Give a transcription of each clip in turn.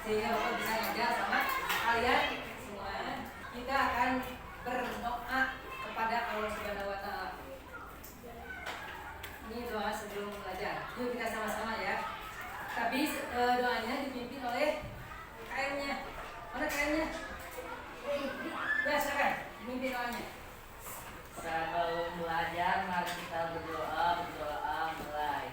sehingga Bapak bisa ngajar sama kalian semua. Kita akan berdoa kepada Allah Subhanahu wa taala. Ini doa sebelum belajar. Yuk kita sama-sama ya. Tapi doanya dipimpin oleh KM-nya. Mana KM-nya? Ya, silakan. Dipimpin doanya. Sebelum belajar, mari kita berdoa mulai.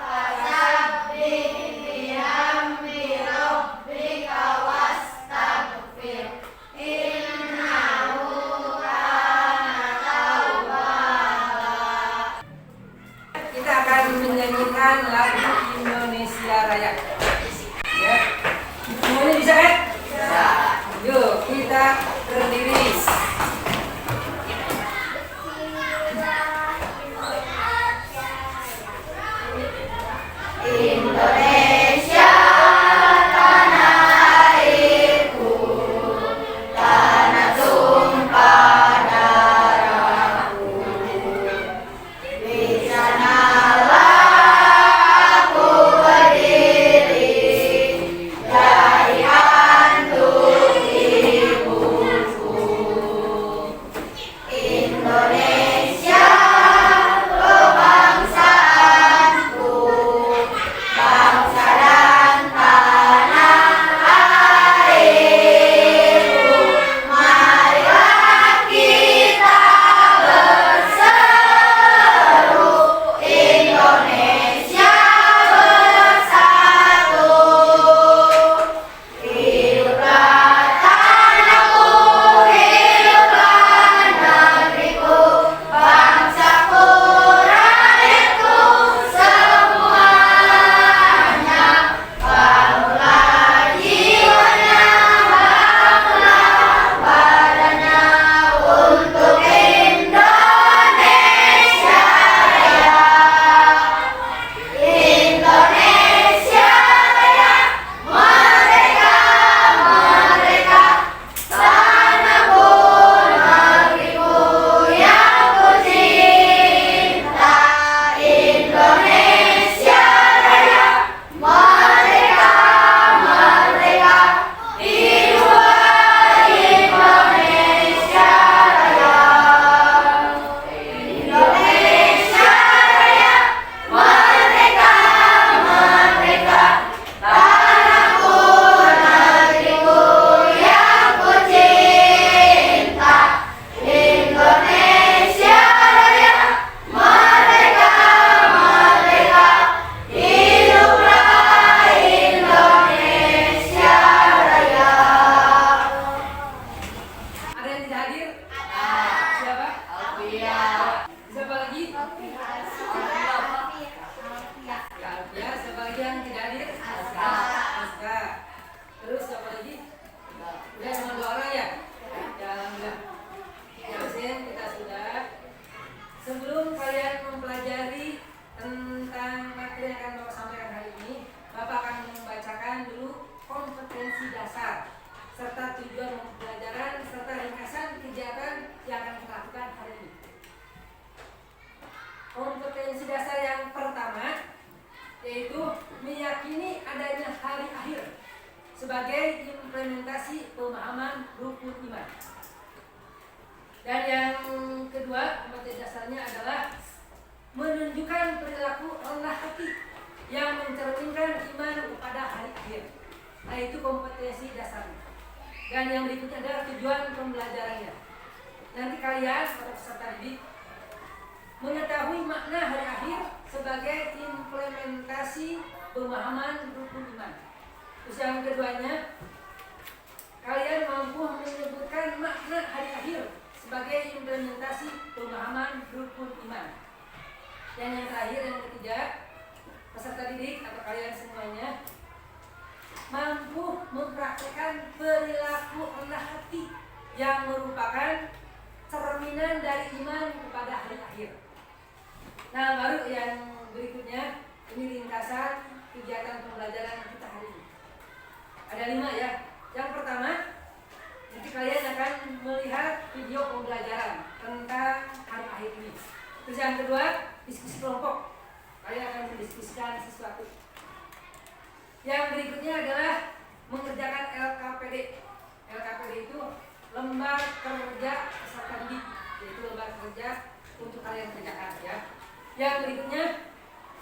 Wasabbih bihamdi rabbika wa kompetensi dasar serta tujuan pembelajaran serta ringkasan kegiatan yang akan kita lakukan hari ini. Kompetensi dasar yang pertama yaitu meyakini adanya hari akhir sebagai implementasi pemahaman rukun iman. Dan yang kedua, kompetensi dasarnya adalah menunjukkan perilaku rendah hati yang mencerminkan iman kepada hari akhir. Nah, itu kompetensi dasarnya. Dan yang berikutnya adalah tujuan pembelajarannya. Nanti kalian para peserta didik mengetahui makna hari akhir sebagai implementasi pemahaman rukun iman. Terus yang keduanya, kalian mampu menyebutkan makna hari akhir sebagai implementasi pemahaman rukun iman. Dan yang terakhir, yang ketiga, peserta didik atau kalian semuanya mampu mempraktikkan perilaku rendah hati yang merupakan cerminan dari iman kepada hari akhir. Nah, baru yang berikutnya, ini ringkasan kegiatan pembelajaran kita hari ini. Ada 5 ya. Yang pertama, nanti kalian akan melihat video pembelajaran tentang hari akhir ini. Terus yang kedua, diskusi kelompok. Kalian akan mendiskusikan sesuatu. Yang berikutnya adalah mengerjakan LKPD. LKPD itu lembar kerja peserta didik, yaitu lembar kerja untuk kalian kerjakan ya. Yang berikutnya,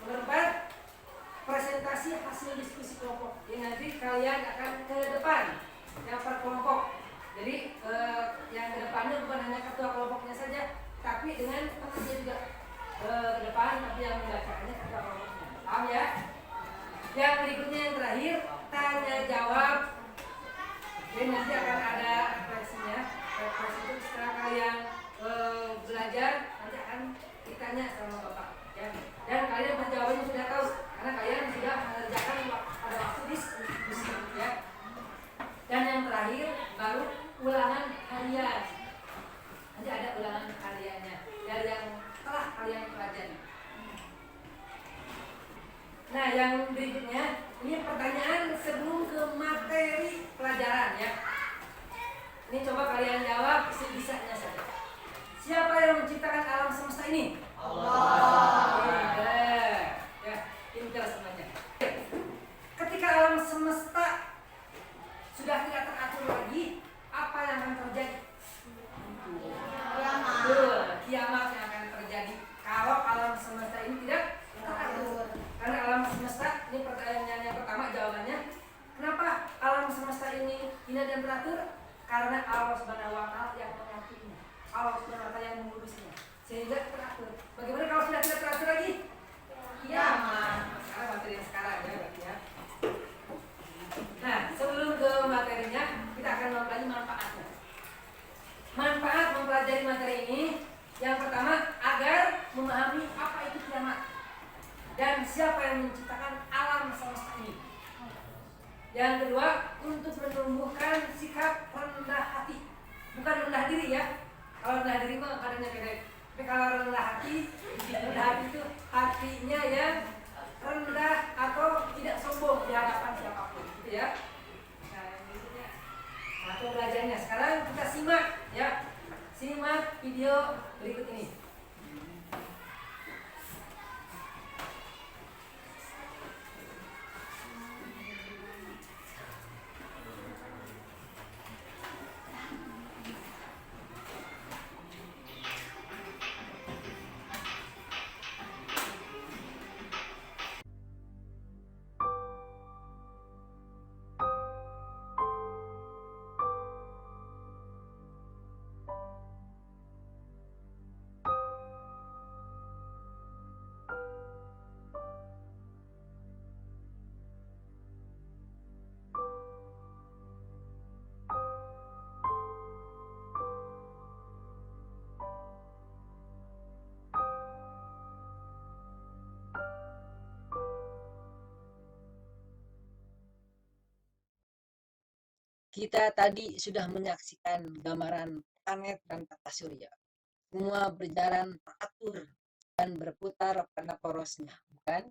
nomor 4, presentasi hasil diskusi kelompok. Jadi nanti kalian akan ke depan yang per kelompok. Jadi yang ke depannya bukan hanya ketua kelompoknya saja, tapi dengan pekerja juga ke depan, tapi yang membacakannya ketua kelompoknya. Paham ya? Yang berikutnya yang terakhir, tanya jawab. Jadi nanti akan ada refleksinya. Refleksi itu setelah kalian belajar, nanti akan ditanya sama bapak ya. Dan kalian jawabannya sudah tahu karena kalian sudah mengerjakan pada waktu diskusi ya. Dan yang terakhir baru ulangan harian. Nanti ada ulangan hariannya dari yang telah kalian pelajari. Nah, yang berikutnya ini pertanyaan sebelum ke materi pelajaran ya. Ini coba kalian jawab sebisanya saja. Siapa yang menciptakan alam semesta ini? Allah. Ya, pintar semuanya. Ketika alam semesta sudah tidak teratur lagi, apa yang akan terjadi? Kiamat yang akan terjadi kalau alam semesta ini tidak teratur. Karena alam semesta, ini pertanyaan yang pertama jawabannya, kenapa alam semesta ini tidak dan teratur? Karena Allah Subhanahu wa Ta'ala yang mengaturnya, Allah Subhanahu wa Ta'ala yang mengurusnya, sehingga teratur. Bagaimana kalau sudah tidak teratur lagi? Kiamat. Sekarang materi yang sekarang ya, berarti ya. Nah, sebelum ke materinya, kita akan mempelajari manfaatnya. Manfaat mempelajari materi ini, yang pertama agar memahami apa itu kiamat dan siapa yang menciptakan alam semesta ini. Yang kedua, untuk menumbuhkan sikap rendah hati, bukan rendah diri ya. Kalau rendah diri mah kadangnya beda. Tapi kalau rendah hati itu hatinya yang rendah atau tidak sombong di hadapan siapapun, gitu ya. Nah, ini nah, pembelajarannya sekarang kita simak ya. Simak video berikut ini. Kita tadi sudah menyaksikan gambaran planet dan tata surya. Semua berjalan teratur dan berputar pada porosnya, bukan?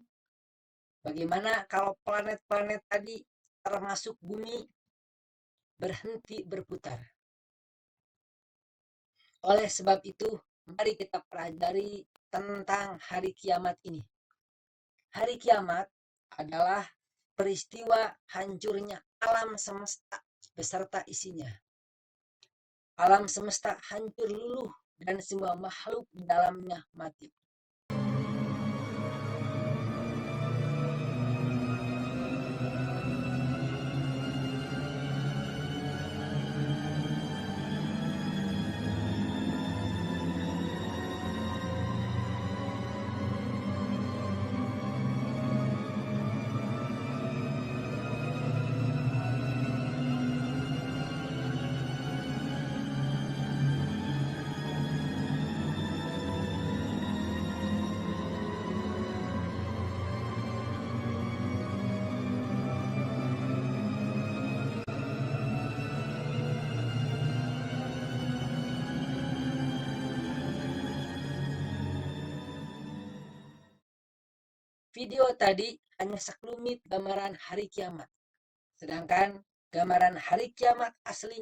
Bagaimana kalau planet-planet tadi termasuk bumi berhenti berputar. Oleh sebab itu, mari kita pelajari tentang hari kiamat ini. Hari kiamat adalah peristiwa hancurnya alam semesta beserta isinya. Alam semesta hancur luluh dan semua makhluk di dalamnya mati. Video tadi hanya sekelumit gambaran hari kiamat. Sedangkan gambaran hari kiamat aslinya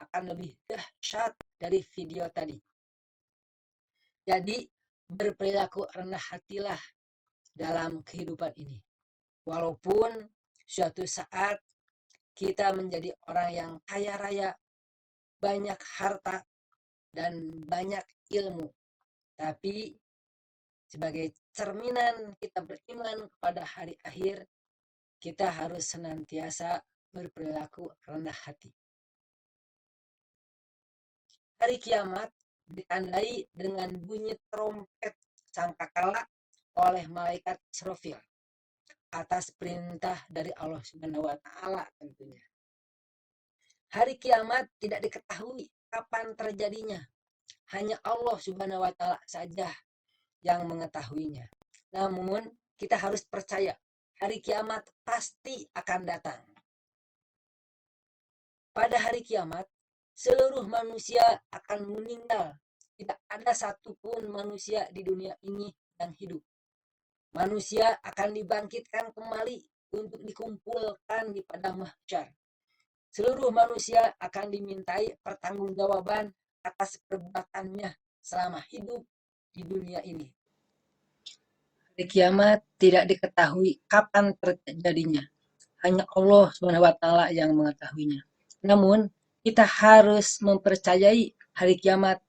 akan lebih dahsyat dari video tadi. Jadi, berperilaku rendah hatilah dalam kehidupan ini. Walaupun suatu saat kita menjadi orang yang kaya raya, banyak harta, dan banyak ilmu. Tapi sebagai cerminan kita beriman kepada hari akhir, kita harus senantiasa berperilaku rendah hati. Hari kiamat ditandai dengan bunyi trompet sangkakala oleh malaikat Israfil atas perintah dari Allah Subhanahu wa taala tentunya. Hari kiamat tidak diketahui kapan terjadinya. Hanya Allah Subhanahu wa taala saja yang mengetahuinya. Namun, kita harus percaya hari kiamat pasti akan datang. Pada hari kiamat, seluruh manusia akan meninggal. Tidak ada satupun manusia di dunia ini yang hidup. Manusia akan dibangkitkan kembali untuk dikumpulkan di padang mahsyar. Seluruh manusia akan dimintai pertanggungjawaban atas perbuatannya selama hidup di dunia ini. Hari kiamat tidak diketahui kapan terjadinya. Hanya Allah Subhanahu wa taala yang mengetahuinya. Namun, kita harus mempercayai hari kiamat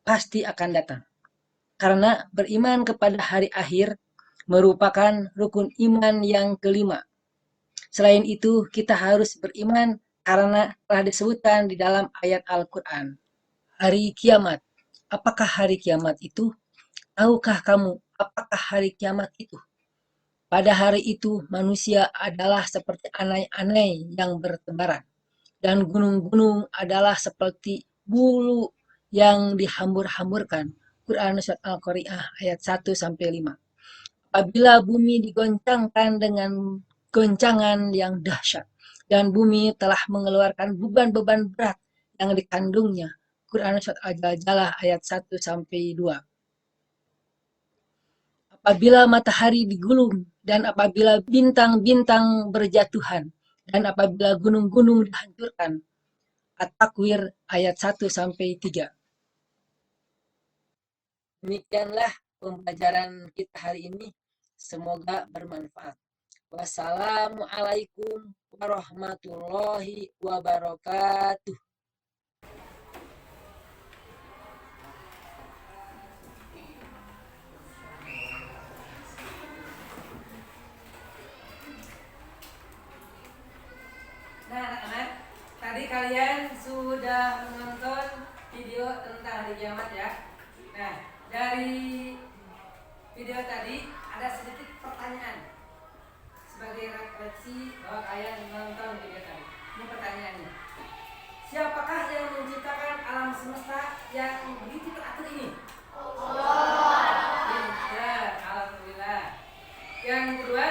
pasti akan datang. Karena beriman kepada hari akhir merupakan rukun iman yang kelima. Selain itu, kita harus beriman karena telah disebutkan di dalam ayat Al-Quran. Hari kiamat. Apakah hari kiamat itu? Tahukah kamu apakah hari kiamat itu? Pada hari itu manusia adalah seperti anai-anai yang bertebaran, dan gunung-gunung adalah seperti bulu yang dihambur-hamburkan. Quran Surat Al-Qari'ah ayat 1-5. Apabila bumi digoncangkan dengan goncangan yang dahsyat, dan bumi telah mengeluarkan beban-beban berat yang dikandungnya. Quran Surat Al-Zalzalah ayat 1-2. Apabila matahari digulung, dan apabila bintang-bintang berjatuhan, dan apabila gunung-gunung dihancurkan. At-Takwir ayat 1-3. Demikianlah pembelajaran kita hari ini. Semoga bermanfaat. Wassalamualaikum warahmatullahi wabarakatuh. Nah anak-anak, tadi kalian sudah menonton video tentang hari kiamat ya. Nah, dari video tadi ada sedikit pertanyaan sebagai refleksi bahwa kalian menonton video tadi. Ini pertanyaannya. Siapakah yang menciptakan alam semesta yang begitu teratur ini? Allah. Ya, alhamdulillah. Yang kedua,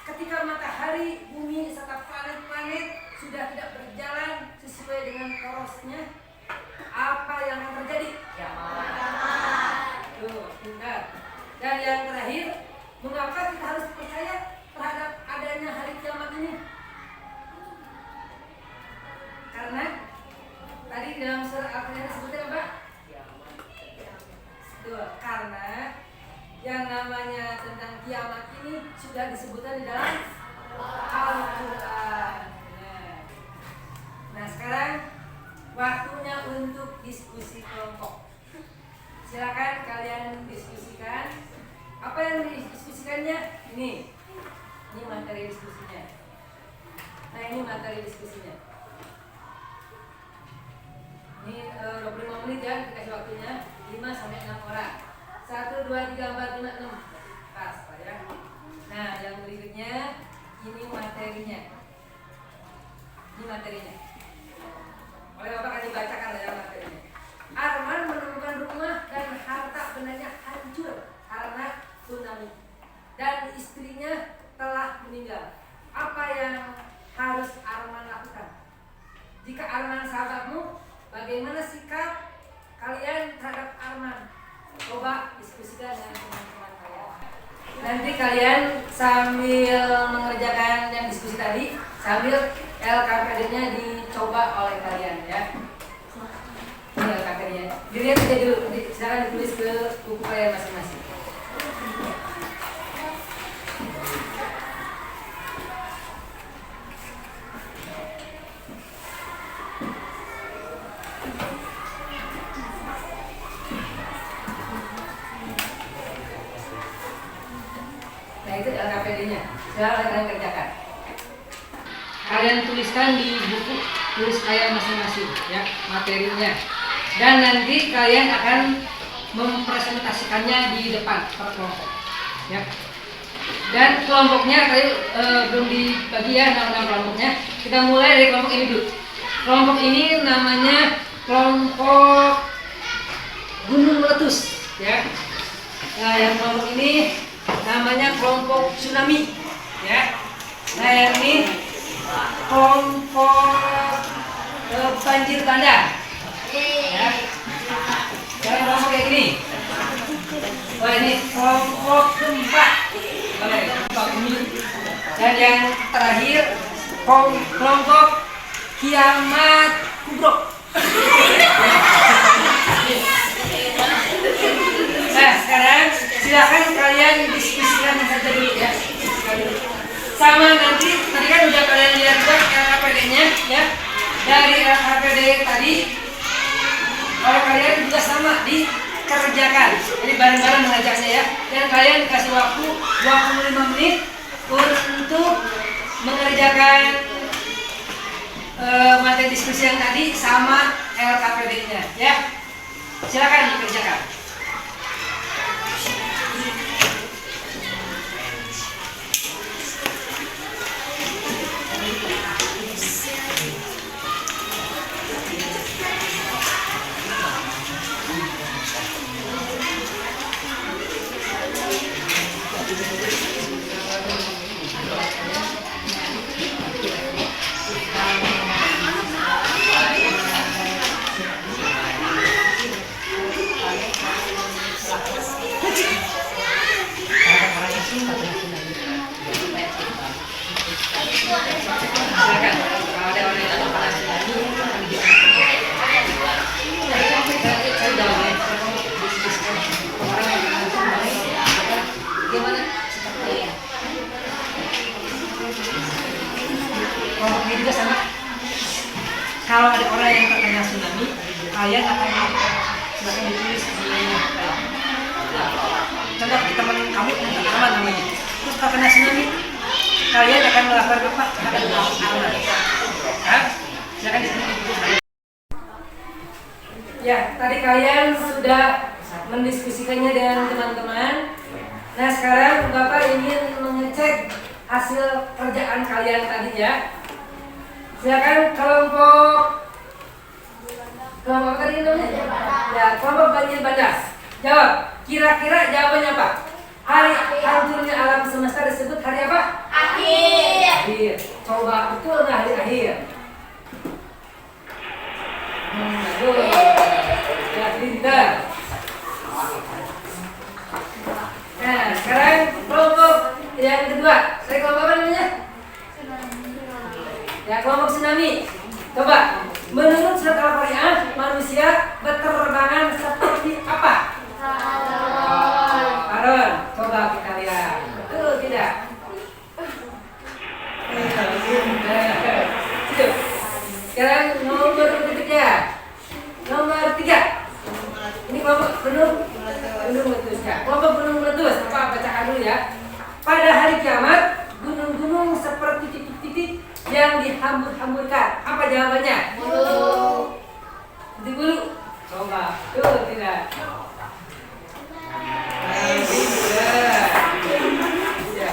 ketika matahari, bumi serta planet-planet sudah tidak berjalan sesuai dengan porosnya, apa yang akan terjadi? Kiamat. Tuh, pintar. Dan yang terakhir, mengapa kita harus percaya terhadap adanya hari kiamat ini? Karena tadi dalam surah Al-Quran disebutkan apa? Betul, karena yang namanya tentang kiamat ini sudah disebutkan di dalam Al-Quran. Nah sekarang waktunya untuk diskusi kelompok. Silakan kalian diskusikan. Apa yang didiskusikannya? Ini materi diskusinya. Nah ini materi diskusinya. Ini 25 menit ya, dikasih waktunya 5 sampai 6 orang. 1, 2, 3, 4, 5, 6. Pas Pak ya. Nah yang berikutnya ini materinya. Ini materinya. Oleh Bapak akan dibacakan ya materinya. Arman menemukan rumah dan harta bendanya hancur karena tsunami. Dan istrinya telah meninggal. Apa yang harus Arman lakukan? Jika Arman sahabatmu, bagaimana sikap kalian terhadap Arman? Coba diskusikan dengan teman-teman kalian. Nanti kalian sambil mengerjakan yang diskusi tadi, sambil LKPD-nya dicoba oleh kalian ya. Ini LKPD-nya. Dilihat aja dulu, silakan ditulis ke buku kalian masing-masing. Nah itu LKPD-nya. Silakan kalian kerjakan. Kalian tuliskan di buku tulis kalian masing-masing ya materinya. Dan nanti kalian akan mempresentasikannya di depan per kelompok. Ya. Dan kelompoknya tadi belum dibagi ya nama-nama kelompoknya. Kita mulai dari kelompok ini dulu. Kelompok ini namanya kelompok gunung meletus ya. Nah, yang kelompok ini namanya kelompok tsunami ya. Nah, yang ini kelompok banjir bandang ya. Jangan kelompok kayak gini. Wah, ini kelompok gempa. Boleh, gempa bumi. Dan yang terakhir kelompok kiamat kubro. Nah, sekarang silakan kalian diskusikan saja dulu ya. Sama nanti tadi kan udah kalian lihat juga LKPD-nya ya. Dari LKPD tadi oleh kalian juga sama dikerjakan. Jadi bareng-bareng mengajarnya ya. Dan kalian kasih waktu 25 menit untuk mengerjakan materi diskusi yang tadi sama LKPD-nya ya. Silakan dikerjakan. Kelompok ini juga sama. Kalau ada orang yang terkena tsunami, kalian akan silakan ditulis di contoh di teman kamu teman namanya. Terus terkena tsunami, kalian akan melapor ke Pak terhadap Arman. Ya, silakan ditulis. Ya, tadi kalian sudah mendiskusikannya dengan teman-teman. Nah, sekarang Bapak ingin mengecek hasil kerjaan kalian tadi ya. Silakan kelompok tadi namanya ya, kelompok banjir bandang. Jawab. Kira-kira jawabannya apa? Hari hancurnya alam semesta disebut hari apa? Akhir. Coba betul nggak hari akhir? Betul. Ya, pintar. Nah, sekarang kelompok yang kedua. Saya kelompok apa namanya? Ya, kelompok tsunami. Coba Menurut surat Al-Qari'ah, manusia berterbangan seperti apa? Aaron, coba kita lihat. Betul tidak? Sekarang nomor berikutnya. Nomor 3. Ini kelompok gunung meletus ya. Kelompok gunung meletus, apa bacakan dulu ya. Pada hari kiamat, gunung-gunung seperti titik-titik yang dihambur-hamburkan. Apa jawabannya? Titik bulu. Coba, betul tidak? Ya.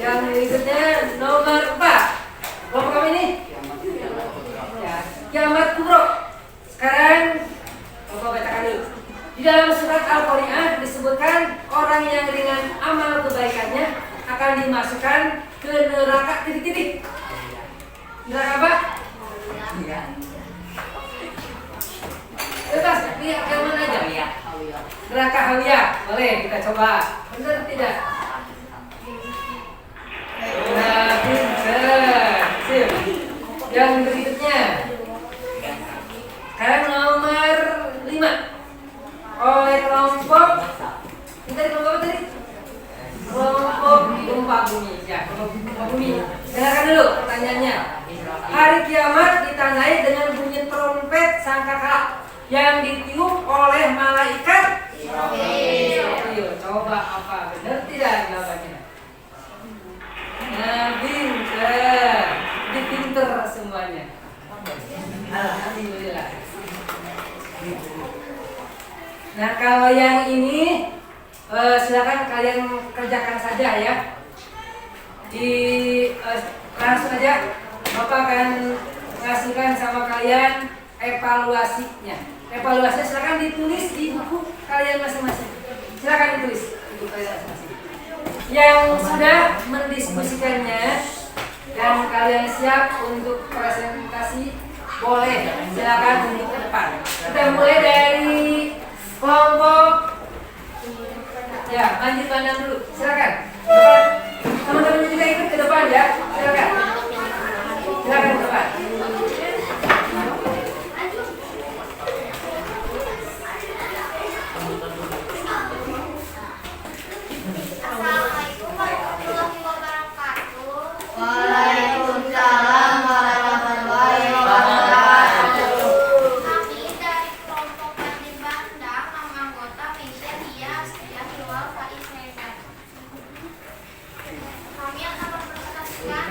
Yang berikutnya nomor 4. Kelompok kami ini? Ya, kiamat kubro. Sekarang coba bacakan dulu. Di dalam surat Al-Qari'ah disebutkan orang yang dengan amal kebaikannya akan dimasukkan ke neraka titik-titik. Neraka apa? Bebas, lihat yang mana aja. Neraka Hawiyah. Boleh kita coba. Benar tidak? Nah, pintar. Sip. Yang berikutnya. Sekarang nomor 5. Oleh kelompok kita di kelompok apa tadi? Kelompok gempa bumi. Ya, kelompok gempa bumi. Dengarkan dulu pertanyaannya. Hari kiamat ditandai dengan bunyi trompet sangkakala yang ditiup oleh malaikat. Ayo, coba apa? Benar tidak jawabannya? Nah, pinter. Jadi pinter semuanya. Alhamdulillah. Nah, kalau yang ini silakan kalian kerjakan saja ya. Langsung aja Bapak akan mengasihkan sama kalian evaluasinya. Evaluasinya silakan ditulis di buku kalian masing-masing. Silakan ditulis di buku kalian masing-masing. Yang sudah mendiskusikannya dan kalian siap untuk presentasi, boleh silakan untuk ke depan. Kita mulai dari kelompok ya, lanjut pandang dulu. Silakan. Teman-teman juga ikut ke depan ya. Silakan. Silakan ke depan. Assalamualaikum warahmatullahi wabarakatuh. Waalaikumsalam warahmatullahi wabarakatuh. Kami dari kelompok Bandir Bandang, nama anggota Misha Dia Astia Hilal Faiz Reza. Kami akan mempresentasikan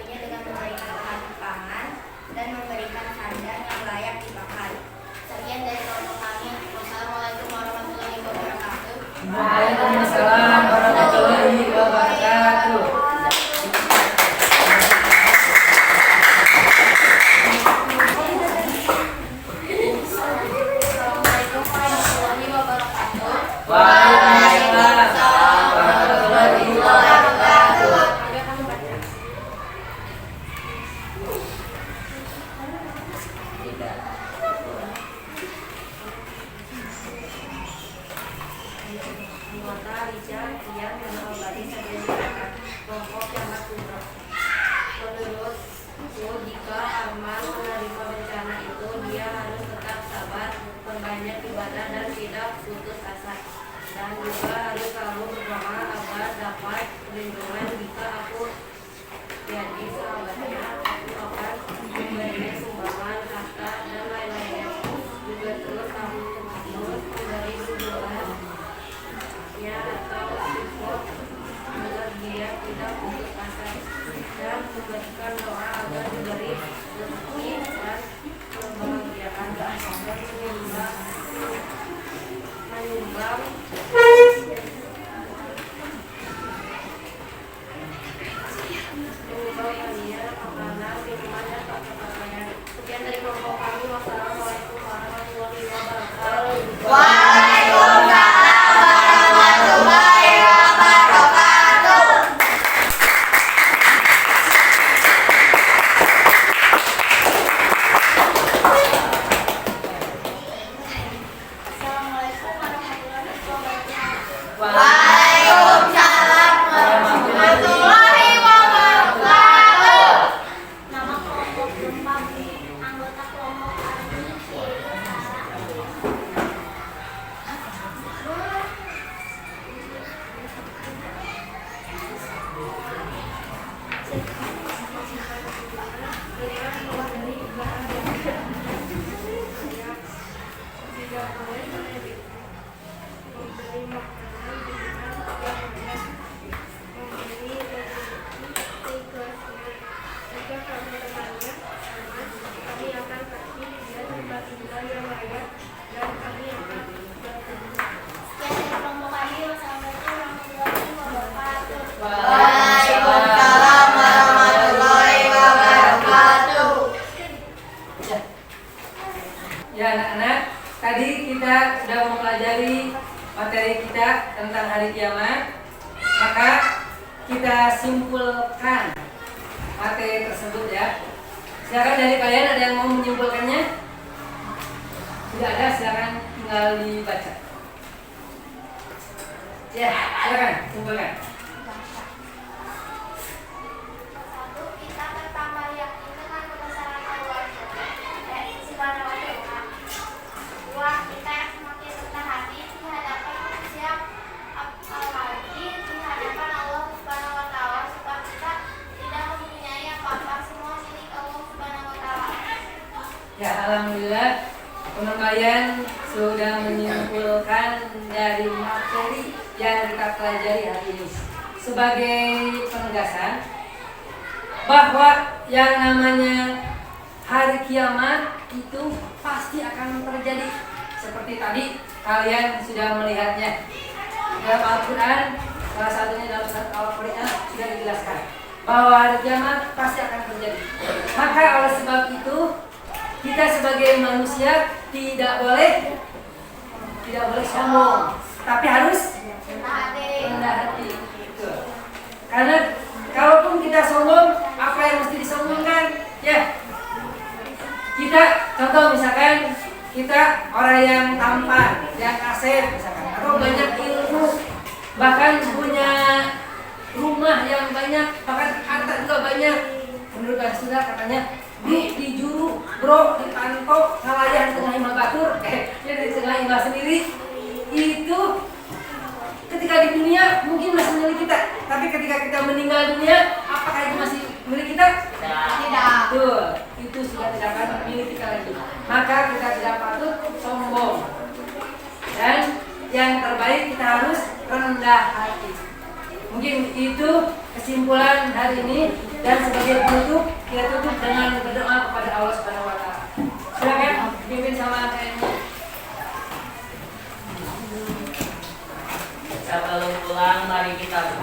hatinya dengan memberikan bahan pangan dan memberikan sandang yang layak dipakai. Sekian dari kelompok kami. Wassalamualaikum warahmatullahi wabarakatuh. Waalaikumsalam warahmatullahi wabarakatuh. Assalamualaikum warahmatullahi wabarakatuh. Waalaikumsalam warahmatullahi wabarakatuh. Anggota Rijal yang mengobati sertifikat kelompok Kiamat Kubro. Menurutku, jika Arman menerima bencana itu, dia harus tetap sabar, perbanyak ibadah dan tidak putus asa. Dan juga harus selalu berdoa agar dapat perlindungan. Jika aku jadi sahabatnya, aku akan memberinya sumbangan, harta, dan lain-lainnya. Juga terus kamu memberi dukungan ya atau support agar dia tidak putus asa, dan memberikan doa agar diberi rezeki dan kebahagiaan dan menyumbang hadiah makanan minuman dan pakaian. Sekian dari kelompok kami. Wassalamualaikum warahmatullahi wabarakatuh. Assalamualaikum warahmatullahi wabarakatuh. Waalaikumsalam warahmatullahi wabarakatuh. Nama kelompok Gempa, anggota kelompok kami yaitu Sarah. Waalaikumsalam warahmatullahi wabarakatuh. Ya anak-anak, tadi kita sudah mempelajari materi kita tentang hari kiamat. Maka kita simpulkan materi tersebut ya. Silakan dari kalian ada yang mau menyimpulkannya? Tidak ada, silakan tinggal dibaca. Ya, silakan simpulkan. Satu, kita bertambah yakin dengan kebesaran Allah Subhanahu wa Ta'ala. Dua, kita semakin rendah hati di hadapan manusia, apalagi di hadapan Allah Subhanahu wa Ta'ala, sebab kita tidak mempunyai apa-apa, semua milik Allah Subhanahu wa Ta'ala. Ya, alhamdulillah teman kalian sudah menyimpulkan dari materi yang kita pelajari hari ini. Sebagai penegasan bahwa yang namanya hari kiamat itu pasti akan terjadi. Seperti tadi kalian sudah melihatnya dalam Al-Quran, salah satunya dalam surat Al-Quran sudah dijelaskan bahwa hari kiamat pasti akan terjadi. Maka oleh sebab itu kita sebagai manusia tidak boleh sombong, tapi harus rendah hati. Betul. Karena kalaupun kita sombong, apa yang mesti disombongkan? Ya, kita contoh misalkan kita orang yang tampan, yang kasep misalkan, atau banyak ilmu, bahkan punya rumah yang banyak, bahkan harta juga banyak. Menurut Rasulullah katanya, di juru, bro, di panto, ngalayan tengah imah batur, di tengah imah sendiri, itu ketika di dunia mungkin masih milik kita, tapi ketika kita meninggal dunia, apakah itu masih milik kita? Tidak. Betul, itu sudah tidak akan milik kita lagi. Maka kita tidak patut sombong. Dan yang terbaik kita harus rendah hati. Mungkin itu kesimpulan hari ini. Dan sebagai penutup, kita tutup dengan berdoa kepada Allah Subhanahu wa taala. Silakan pimpin sama ATM-nya. Sebelum pulang, mari kita